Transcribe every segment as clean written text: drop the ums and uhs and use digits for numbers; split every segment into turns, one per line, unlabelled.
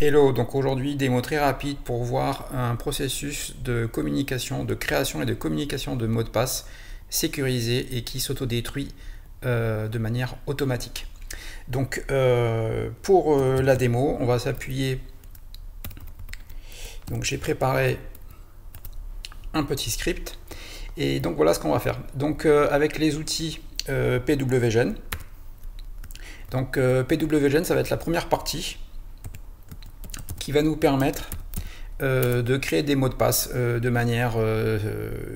Hello, donc aujourd'hui démo très rapide pour voir un processus de communication, de création et de communication de mots de passe sécurisé et qui s'autodétruit de manière automatique. Donc pour la démo, on va s'appuyer. Donc j'ai préparé un petit script et donc voilà ce qu'on va faire. Donc avec les outils PWGen. Donc PWGen, ça va être la première partie qui va nous permettre de créer des mots de passe de manière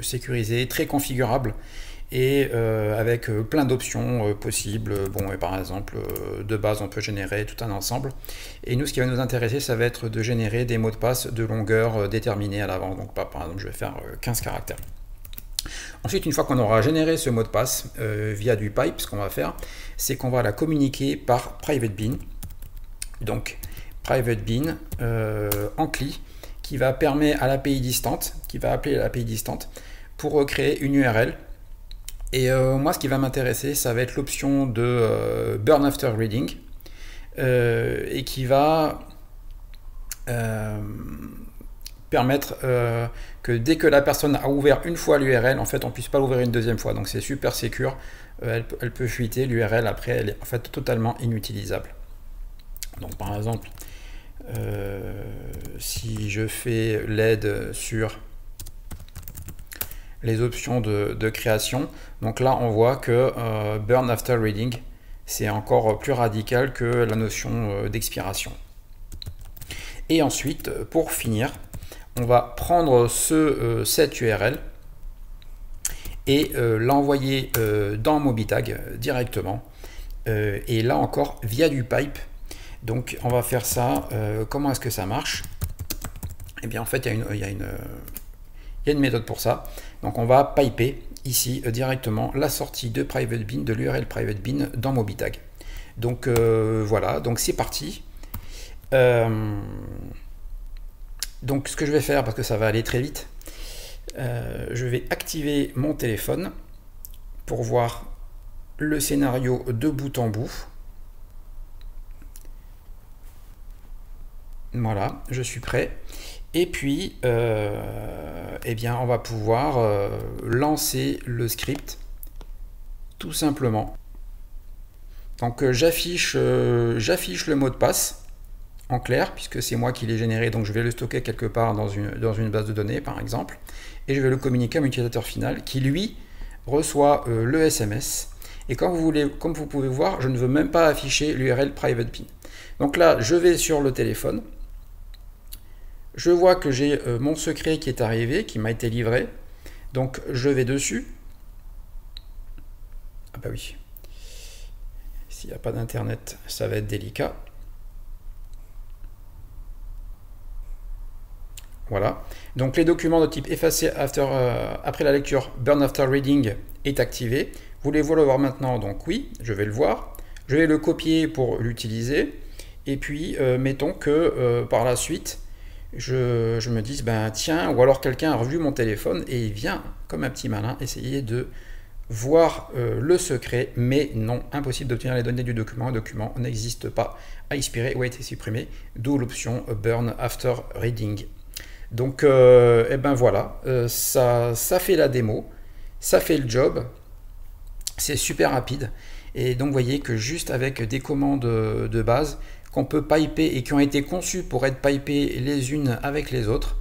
sécurisée, très configurable et avec plein d'options possibles. Bon, et par exemple, de base, on peut générer tout un ensemble. Et nous, ce qui va nous intéresser, ça va être de générer des mots de passe de longueur déterminée à l'avance. Donc, par exemple, je vais faire 15 caractères. Ensuite, une fois qu'on aura généré ce mot de passe via du pipe, ce qu'on va faire, c'est qu'on va la communiquer par private bean. Donc, private bean en CLI qui va permettre à l'API distante, qui va appeler l'API distante pour créer une URL. Et moi, ce qui va m'intéresser, ça va être l'option de burn after reading et qui va permettre que dès que la personne a ouvert une fois l'URL, en fait, on ne puisse pas l'ouvrir une deuxième fois. Donc, c'est super secure. Elle peut fuiter l'URL après, elle est en fait totalement inutilisable. Donc, par exemple, si je fais l'aide sur les options de création, donc là on voit que burn after reading c'est encore plus radical que la notion d'expiration. Et ensuite, pour finir, on va prendre cette URL et l'envoyer dans Mobitag directement, et là encore via du pipe. Donc on va faire ça. Comment est-ce que ça marche? Eh bien en fait il y a une méthode pour ça. Donc on va piper ici directement la sortie de private bean, de l'URL private bean dans Mobitag. Donc voilà, donc c'est parti. Donc ce que je vais faire, parce que ça va aller très vite, je vais activer mon téléphone pour voir le scénario de bout en bout. Voilà, je suis prêt. Et puis, eh bien, on va pouvoir lancer le script tout simplement. Donc, j'affiche le mot de passe en clair, puisque c'est moi qui l'ai généré, donc je vais le stocker quelque part dans une base de données, par exemple, et je vais le communiquer à mon utilisateur final, qui lui reçoit le SMS. Et comme vous pouvez voir, je ne veux même pas afficher l'URL private bean. Donc là, je vais sur le téléphone. Je vois que j'ai mon secret qui est arrivé, qui m'a été livré. Donc je vais dessus. Ah bah oui. S'il n'y a pas d'internet, ça va être délicat. Voilà. Donc les documents de type effacer après la lecture, burn after reading est activé. Voulez-vous le voir maintenant? Donc oui, je vais le voir. Je vais le copier pour l'utiliser. Et puis mettons que par la suite, je me dis, ben tiens, ou alors quelqu'un a revu mon téléphone et il vient, comme un petit malin, essayer de voir le secret, mais non, impossible d'obtenir les données du document. Le document n'existe pas, a expiré ou a été supprimé, d'où l'option burn after reading. Donc, et ben voilà, ça fait la démo, ça fait le job, c'est super rapide. Et donc, vous voyez que juste avec des commandes de base, qu'on peut piper et qui ont été conçues pour être pipées les unes avec les autres,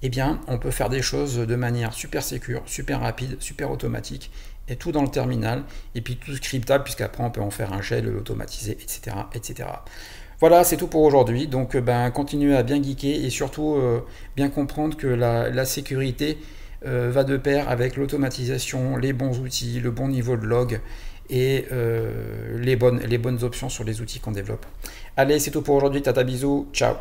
eh bien, on peut faire des choses de manière super sécure, super rapide, super automatique, et tout dans le terminal, et puis tout scriptable, puisqu'après on peut en faire un shell, l'automatiser, etc., etc. Voilà, c'est tout pour aujourd'hui. Donc, continuez à bien geeker et surtout bien comprendre que la sécurité va de pair avec l'automatisation, les bons outils, le bon niveau de log et les bonnes options sur les outils qu'on développe. Allez, c'est tout pour aujourd'hui. Tata, bisous, ciao.